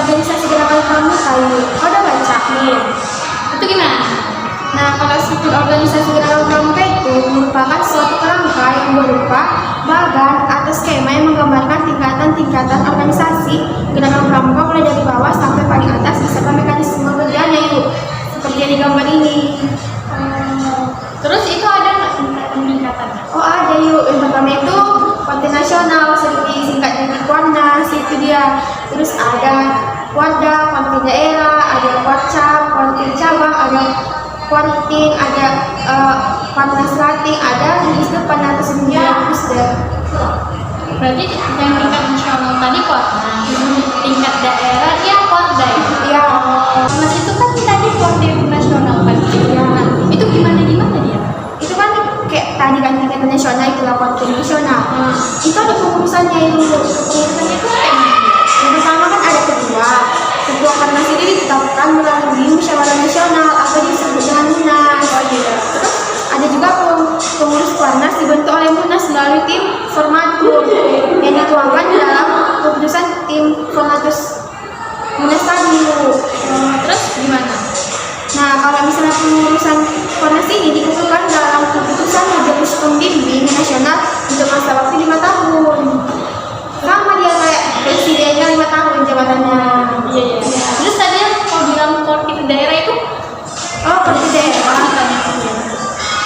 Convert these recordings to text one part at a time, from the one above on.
Organisasi gerakan pramuka ini, kau udah baca? Belum. Itu gimana? Nah, kalau struktur organisasi gerakan pramuka itu merupakan suatu kerangka yang berupa bagan atau skema yang menggambarkan tingkatan-tingkatan organisasi gerakan pramuka mulai dari bawah sampai paling atas beserta mekanisme kerjanya itu seperti yang digambar ini. Terus itu ada nggak tingkatan-tingkatannya? Oh ada yuk, yang pertama itu konten nasional, sering disingkat jadi Kuarnas, itu dia. Terus ada Kuarda, konten daerah, ada Kuarcap, konten cabang, ada Kuartin, ada Kuarnas rating, ada jenis depan atau sendiri booster. Berarti yang tingkat nasional tadi Kuarnas, tingkat daerah ya Kuarda ya? Iya. Mas itu kan tadi konten nasional kan? Iya. Itu gimana dia? Itu kan kayak tadi kan tingkat nasional itu konten nasional. Itu ada pengurusannya itu. Pengurusannya itu kayak gimana? Yang pertama kan ada ketua Kuarnas ini ditetapkan melalui musyawarah nasional atau disebut dengan Munas. Terus ada juga pengurus Kuarnas dibentuk oleh Munas melalui tim formatur yang dituangkan dalam keputusan tim formatus Munas tadi. Terus gimana? Nah, kalau misalnya pengurusan Kuarnas ini dikumpulkan dalam keputusan Majelis Pembimbing Nasional untuk masa waktu 5 tahun. Sama dia kayak presidennya 5 tahun jabatannya. Iya. Terus tadi yang kau bilang konten daerah itu? Oh, konten daerah.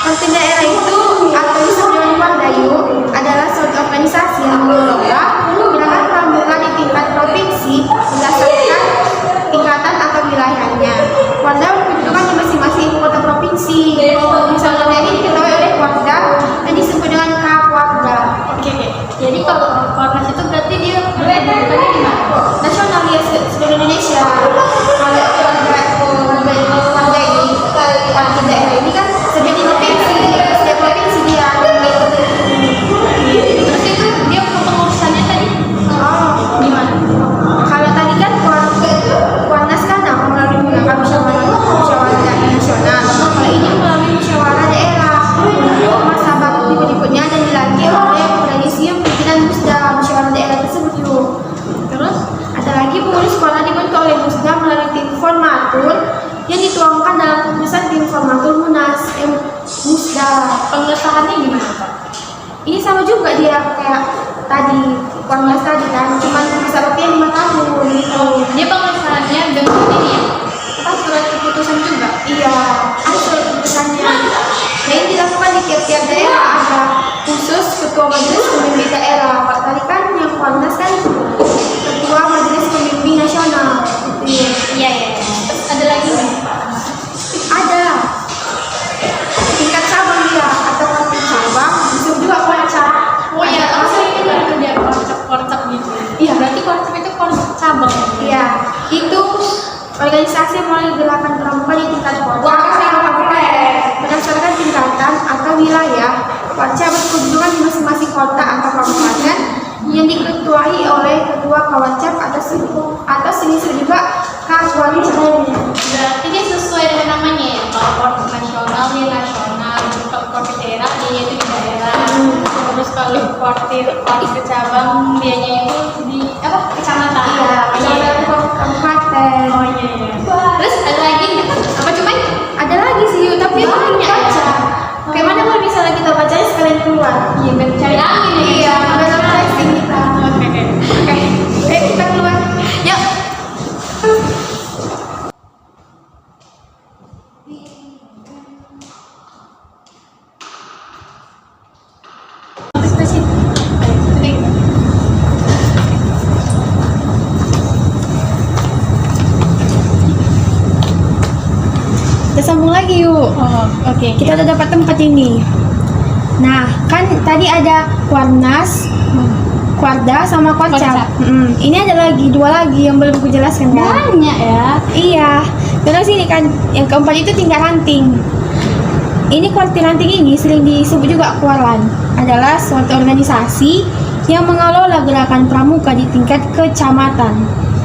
Konten daerah itu atau disebut dengan Kuardayu adalah suatu organisasi yang mengelola gerakan pramuka di tingkat provinsi berdasarkan tingkatan atau wilayahnya. Kuarda berkedudukan di masing-masing ibu kota provinsi. Misalnya ini diketahui oleh Kuarda dan disebut dengan K-Kuarda. Oke. Jadi kalau Kuarnas itu berarti dia berkedudukannya di mana? Nasional dia seluruh Indonesia. Kalau Kuarda ini, Kuarda daerah ini kan sebagai provinsi, setiap provinsi dia. Terus itu dia pengurusannya tadi? Oh, Gimana? kalau tadi kan Kuarnas kan melalui menggunakan musyawarah nasional. Kalau ini melalui musyawarah daerah. Untuk masa bakti berikutnya dan dilantik oleh Presidium Pimpinan Musda musyawarah daerah tersebut yuk. Terus ada lagi pengurus Kuarda dibentuk oleh Musda melalui tim formatur yang dituangkan dalam keputusan tim formatur Munas Musda. Pengesahannya gimana Pak? Ini sama juga dia kayak tadi Kuarnas tadi kan, cuman masa baktinya 5 tahun gitu. Dia pengesahannya dengan ini ya? Apa surat keputusan juga? Iya, ada surat keputusannya. Nah ini dilakukan di tiap-tiap daerah, ada khusus ketua majelis pembimbing daerah. Pak tadi kan yang Kuarnas kan ketua majelis pembimbing nasional. Gitu. Iya. Terus ada lagi nggak? Ada tingkat cabang dia atau konten cabang, disebut juga Kuarcap. Oh iya, sering kan dia korcap gitu. Iya. Berarti korcap itu korcap cabang. Iya, itu organisasi yang mulai gerakan pramuka di tingkat kota berdasarkan tingkatan atau wilayah. Kuarcap berkedudukan di masing-masing kota atau kabupaten yang diketuai oleh ketua Kuarcap atau semisal juga K-Kuarcap. Berarti dia sesuai dengan namanya ya. Kalau korcap nasional dia nasional, kalau korcap daerah dia itu di daerah. Terus kalau korcap cabang dianya itu di apa? Kecamatan. Iya, kabupaten. Oh iya. Terus ada lagi nggak? Apa cuman? Ada lagi sih, tapi aku belum baca. Kayak mana kalau misalnya kita bacanya sekalian keluar? Iya, cari angin ya. Iya, ada refreshing kita. Oke. Ayo kita keluar. Yuk. Kita sambung lagi yuk. Oke. Kita udah dapat tempat ini. Nah, kan tadi ada Kuarnas, Kuarda sama Kuarcap. Ini ada lagi dua lagi yang belum aku jelaskan kan? Banyak ya. Iya. Terus ini kan yang keempat itu tingkat ranting. Ini kuartir ranting ini sering disebut juga Kuarlan. Adalah suatu organisasi yang mengelola gerakan pramuka di tingkat kecamatan.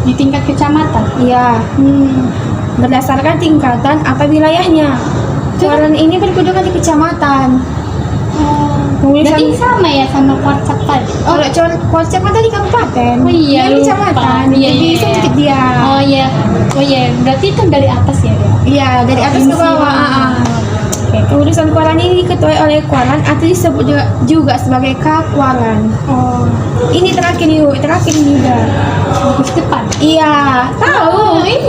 Di tingkat kecamatan. Iya, berdasarkan tingkatan apa wilayahnya. Kuaran ini berkedudukan di kecamatan. Berarti sama ya sama Kuarcap tadi. Kalau Kuarcap kan tadi kabupaten. Oh iya, Dia lupa. kecamatan. Iya, Jadi iya, itu iya. titik dia. Oh iya. Oh iya, berarti itu dari atas ya dia. Iya, dari atas ke bawah. Oke. Urusan kuaran ini diketuai oleh kuaran atau disebut juga sebagai kakuaran. Oh, Ini terakhir ini udah. bagus depan. Iya, tahu. iya.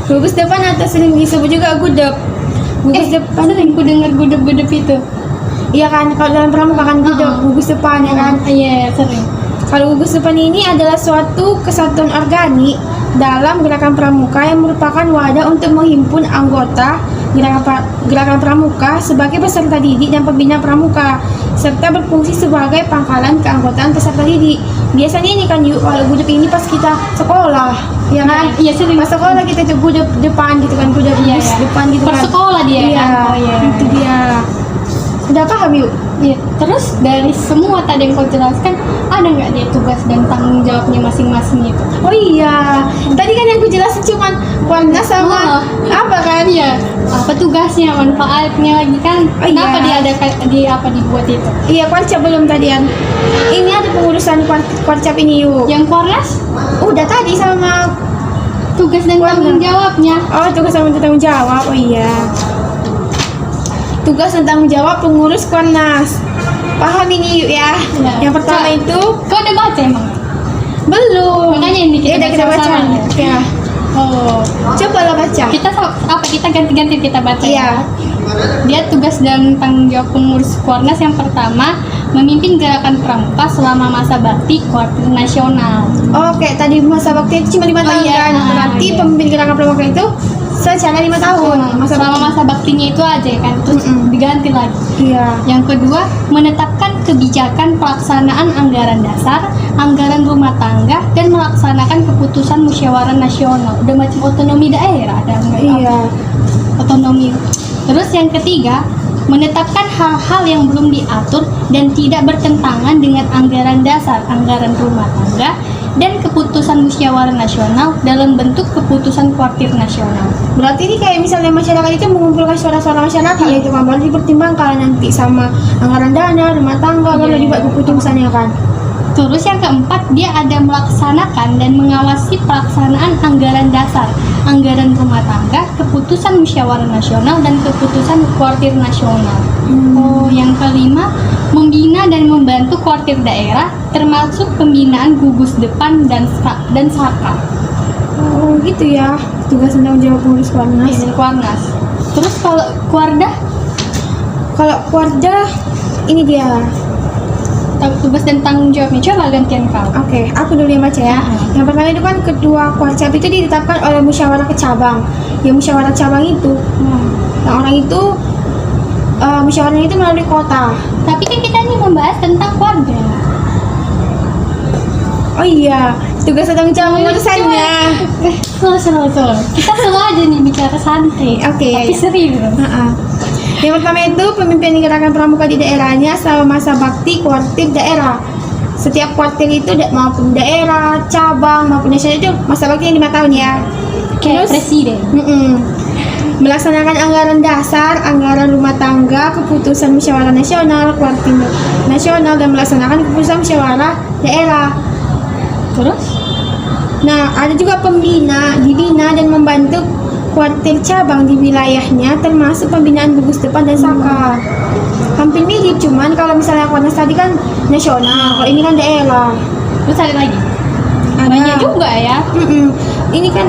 Gugus depan atau sering disebut juga gudep. Gugus depan. Sering ku dengar gudep-gudep itu. Iya kan, kalau dalam pramuka kan gudep, gugus depan ya kan. Iya, sering. Kalau gugus depan ini adalah suatu kesatuan organik dalam gerakan pramuka yang merupakan wadah untuk menghimpun anggota gerakan pramuka sebagai peserta didik dan pembina pramuka serta berfungsi sebagai pangkalan keanggotaan peserta didik. Biasanya ini kan yuk, kalau gudep ini pas kita sekolah, ya kan? Iya, sering. Pas sekolah kita tuh gudep depan gitu kan, gudep Iya, gugus iya. depan gitu Per kan. sekolah dia Iya, kan? Oh, iya. itu dia. Udah paham yuk? Iya. Terus dari semua tadi yang kau jelaskan, ada nggak dia tugas dan tanggung jawabnya masing-masing itu? Oh iya, tadi kan yang aku jelasin cuman warna sama apa kan? Iya. Apa tugasnya, manfaatnya lagi kan? Oh, Kenapa iya. dia ada apa dibuat itu? Iya, Kuarcap belum tadian. Ini ada pengurusan Kuarcap ini yuk. Yang Kuarnas Udah tadi sama tugas dan tanggung jawabnya. oh tugas sama tanggung jawab. Oh iya. Tugas dan tanggung jawab pengurus Kuarnas. Paham ini yuk ya. Iya. Yang pertama Kak, itu kau udah baca emang? belum. Makanya ini kita Ya, udah kita baca. sama-sama. Ya. Oh, Coba lo baca. kita ganti-ganti kita baca Iya. ya. Dia tugas dan tanggung jawab pengurus Kuarnas yang pertama memimpin gerakan pramuka selama masa bakti Kuartir Nasional. Oke, tadi masa bakti itu cuma 5 tahun iya. kan. Berarti Iya. pemimpin gerakan pramuka itu secara 5 tahun. Selama masa baktinya itu aja kan, terus diganti lagi. Iya. Yang kedua, menetapkan kebijakan pelaksanaan anggaran dasar, anggaran rumah tangga, dan melaksanakan keputusan musyawarah nasional. Udah macam otonomi daerah, ada nggak? Iya. Otonomi. Terus yang ketiga, menetapkan hal-hal yang belum diatur dan tidak bertentangan dengan anggaran dasar, anggaran rumah tangga, dan keputusan musyawarah nasional dalam bentuk keputusan Kuartir Nasional. Berarti ini kayak misalnya masyarakat itu mengumpulkan suara-suara masyarakat itu kan baru dipertimbangkan nanti sama anggaran dana, rumah tangga, baru Iya. dibuat keputusannya kan. Terus yang keempat, dia ada melaksanakan dan mengawasi pelaksanaan anggaran dasar, anggaran rumah tangga, keputusan musyawarah nasional, dan keputusan Kuartir Nasional. Oh, yang kelima, membina dan membantu kuartir daerah, termasuk pembinaan gugus depan dan saka. Oh gitu ya, tugas dan tanggung jawab pengurus Kuarnas. Ini Kuarnas. Terus kalau Kuarda, Kalau Kuarda ini dia. tugas dan tanggung jawabnya, coba gantian kau. Oke, aku dulu yang baca ya. Yang pertama itu kan ketua Kuarcap itu ditetapkan oleh musyawarah kecabang. Yang musyawarah cabang itu, nah orang itu musyawarahnya itu melalui kota. Tapi kan kita ini membahas tentang Kuarda. Oh iya, tugas dan tanggung jawab pengurusannya. Slow. Kita selalu aja nih bicara santai. Oke, Tapi iya. serius. Yang pertama itu pemimpin gerakan pramuka di daerahnya selama masa bakti kuartir daerah. Setiap kuartir itu maupun daerah, cabang maupun nasional itu masa baktinya 5 tahun ya. Kayak Terus, presiden. melaksanakan anggaran dasar, anggaran rumah tangga, keputusan musyawarah nasional, kuartir nasional, dan melaksanakan keputusan musyawarah daerah. Terus? Nah, ada juga dibina dan membantu kuartir cabang di wilayahnya, termasuk pembinaan gugus depan dan saka. Hampir mirip, cuman kalau misalnya Kuarnas tadi kan nasional, kalau ini kan daerah. Terus ada lagi? Ada. Banyak juga ya. Ini kan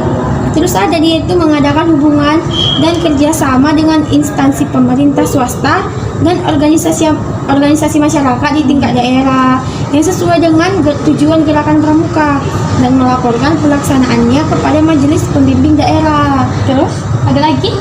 terus ada dia itu mengadakan hubungan dan kerjasama dengan instansi pemerintah swasta dan organisasi masyarakat di tingkat daerah yang sesuai dengan tujuan gerakan pramuka dan melaporkan pelaksanaannya kepada majelis pembimbing daerah. Terus ada lagi?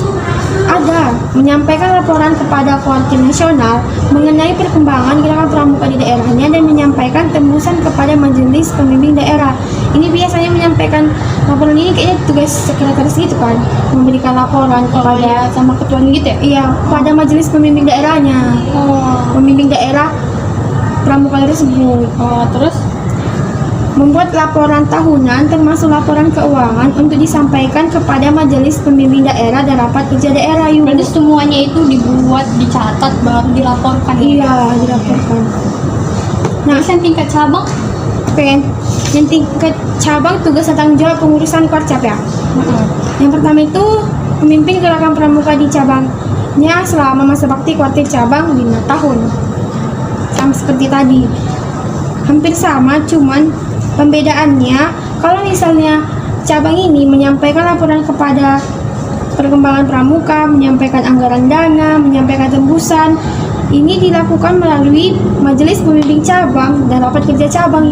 Ada menyampaikan laporan kepada Kuartir Nasional mengenai perkembangan gerakan pramuka di daerahnya dan menyampaikan tembusan kepada majelis pembimbing daerah. Ini biasanya menyampaikan laporan ini kayaknya tugas sekretaris gitu kan, memberikan laporan kepada sama ketuanya gitu ya? iya pada majelis pembimbing daerahnya. Pembimbing daerah pramuka tersebut. Oh, terus Membuat laporan tahunan termasuk laporan keuangan untuk disampaikan kepada majelis pembimbing daerah dan rapat kerja daerah. berarti semuanya itu dibuat, dicatat, baru dilaporkan. Iya, dilaporkan. Nah, yang tingkat cabang, Yang tingkat cabang tugas dan tanggung jawab pengurusan Korcap ya. Yang pertama itu memimpin gerakan pramuka di cabangnya selama masa bakti Kuartir cabang 5 tahun. Sama seperti tadi. Hampir sama, cuman pembedaannya kalau misalnya cabang ini menyampaikan laporan kepada perkembangan pramuka, menyampaikan anggaran dana, menyampaikan tembusan, ini dilakukan melalui majelis pembimbing cabang dan rapat kerja cabang.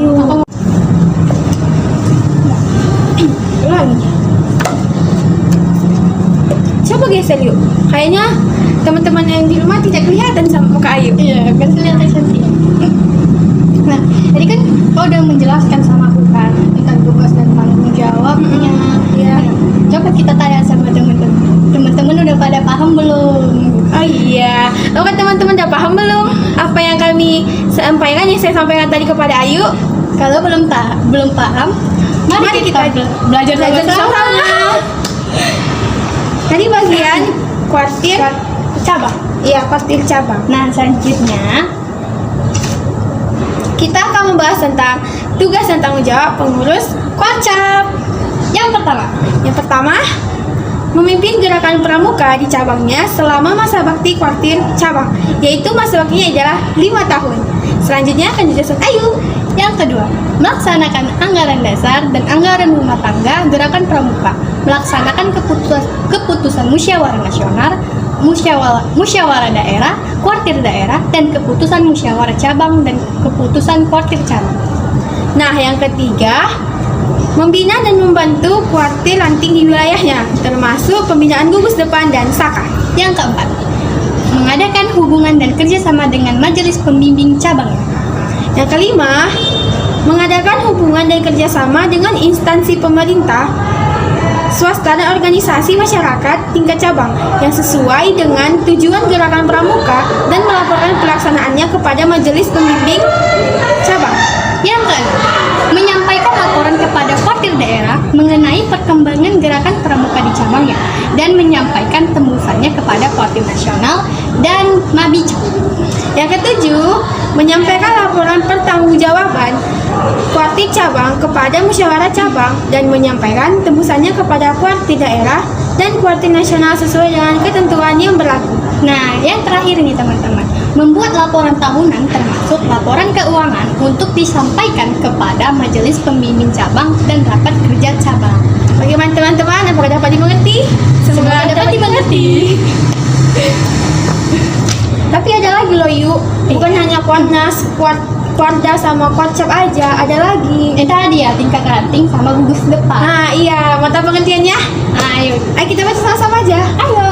Coba geser yuk. Kayaknya teman-teman yang di rumah tidak kelihatan sama muka Ayu. iya, kan kelihatan cantik. Nah, tadi kan kau udah menjelaskan sama aku kan tentang tugas dan tanggung jawabnya. Iya. Coba kita tanya sama teman-teman. Teman-teman udah pada paham belum? Oh iya. Oke teman-teman, udah paham belum apa yang kami sampaikan, yang saya sampaikan tadi kepada Ayu? Kalau belum paham, mari kita belajar sama-sama. Tadi bagian kuartir Cabang. Iya, kuartir cabang. Nah, selanjutnya Kita akan membahas tentang tugas dan tanggung jawab pengurus Korcap. yang Yang pertama, memimpin gerakan pramuka di cabangnya selama masa bakti kuartir cabang, yaitu masa baktinya adalah 5 tahun. Selanjutnya akan dijelaskan Ayu. yang kedua, melaksanakan anggaran dasar dan anggaran rumah tangga gerakan pramuka, melaksanakan keputusan musyawarah nasional, musyawarah daerah, kuartir daerah, dan keputusan musyawarah cabang dan keputusan kuartir cabang. Nah, yang ketiga, membina dan membantu kuartir ranting di wilayahnya, termasuk pembinaan gugus depan dan saka. Yang keempat, mengadakan hubungan dan kerjasama dengan majelis pembimbing cabang. Yang kelima, mengadakan hubungan dan kerjasama dengan instansi pemerintah, swasta dan organisasi masyarakat tingkat cabang yang sesuai dengan tujuan gerakan pramuka dan melaporkan pelaksanaannya kepada majelis pembimbing cabang. Yang keenam, menyampaikan laporan kepada kuartir daerah mengenai perkembangan gerakan pramuka di cabangnya dan menyampaikan tembusannya kepada kuartir nasional dan Mabicab. Yang ketujuh, menyampaikan laporan pertanggungjawaban kuartir cabang kepada musyawarah cabang dan menyampaikan tembusannya kepada kuartir daerah dan kuartir nasional sesuai dengan ketentuan yang berlaku. Nah, yang terakhir nih teman-teman, membuat laporan tahunan termasuk laporan keuangan untuk disampaikan kepada majelis pembimbing cabang dan rapat kerja cabang. Bagaimana teman-teman? Apakah dapat dimengerti? Semoga dapat dimengerti. Tapi ada lagi loh Yuk, bukan hanya Kuarnas, Kuarda sama Korcap aja, ada lagi. Tadi ya tingkat ranting sama gugus depan. Nah iya, mata pengertiannya? Ayo, Kita baca sama-sama aja. ayo.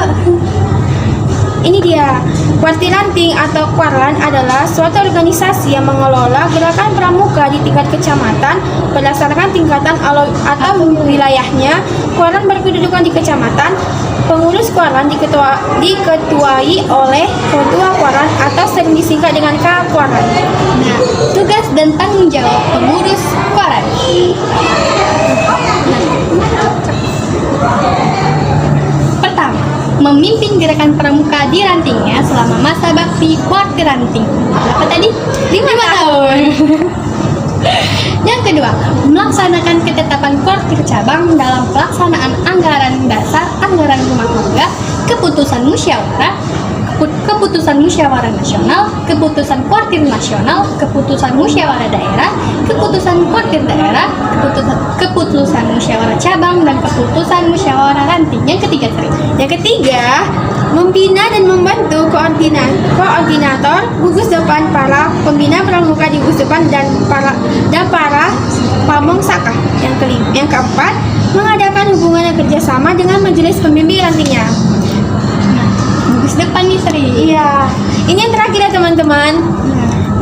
Ini dia, Kuartir Ranting atau Kuarlan adalah suatu organisasi yang mengelola gerakan pramuka di tingkat kecamatan berdasarkan tingkatan atau wilayahnya. Kuarlan berkedudukan di kecamatan. Pengurus Kuarlan diketuai oleh Ketua Kuarlan atau sering disingkat dengan K Kuarlan. Nah, tugas dan tanggung jawab pengurus Kuarlan. Pertama, memimpin gerakan pramuka di rantingnya selama masa bakti kuartir ranting. Berapa tadi? 5 tahun. Yang kedua, melaksanakan ketetapan kuartir cabang dalam pelaksanaan anggaran dasar, anggaran rumah tangga, keputusan musyawarah nasional, keputusan kuartir nasional, keputusan musyawarah daerah, keputusan kuartir daerah, keputusan musyawarah cabang, dan keputusan musyawarah ranting. Yang ketiga, membina dan membantu koordinator gugus depan, para pembina pramuka di gugus depan dan para pamong saka. Yang keempat, mengadakan hubungan dan kerjasama dengan majelis pembimbing rantingnya. gugus depan nih Sri. Iya, ini yang terakhir ya teman-teman.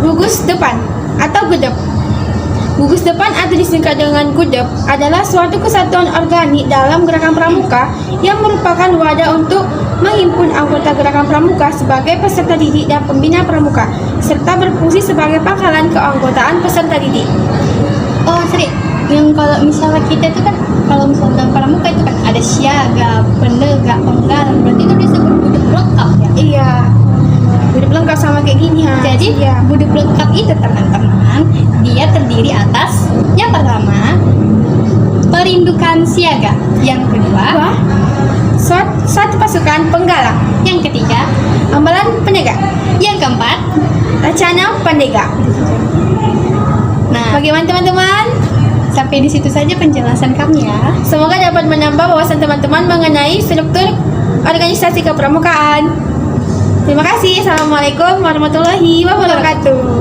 Gugus depan atau gedep. Gugus depan atau disingkat dengan GUDEP adalah suatu kesatuan organik dalam gerakan pramuka yang merupakan wadah untuk menghimpun anggota gerakan pramuka sebagai peserta didik dan pembina pramuka, serta berfungsi sebagai pangkalan keanggotaan peserta didik. Oh, Sri, yang kalau misalnya kita itu kan, kalau misalnya pramuka itu kan ada siaga, penegak, penggarap, berarti itu disebut buduk lengkap ya? Iya, GUDEP lengkap sama kayak gini ya. Jadi buduk lengkap itu teman-teman, dia terdiri atas yang pertama perindukan siaga, yang kedua Suatu pasukan penggalang, yang ketiga amalan penegak, yang keempat. rencana pendegak. Nah, Bagaimana teman-teman? sampai di situ saja penjelasan kami ya. Semoga dapat menambah wawasan teman-teman mengenai struktur organisasi kepramukaan. Terima kasih. Assalamualaikum warahmatullahi wabarakatuh.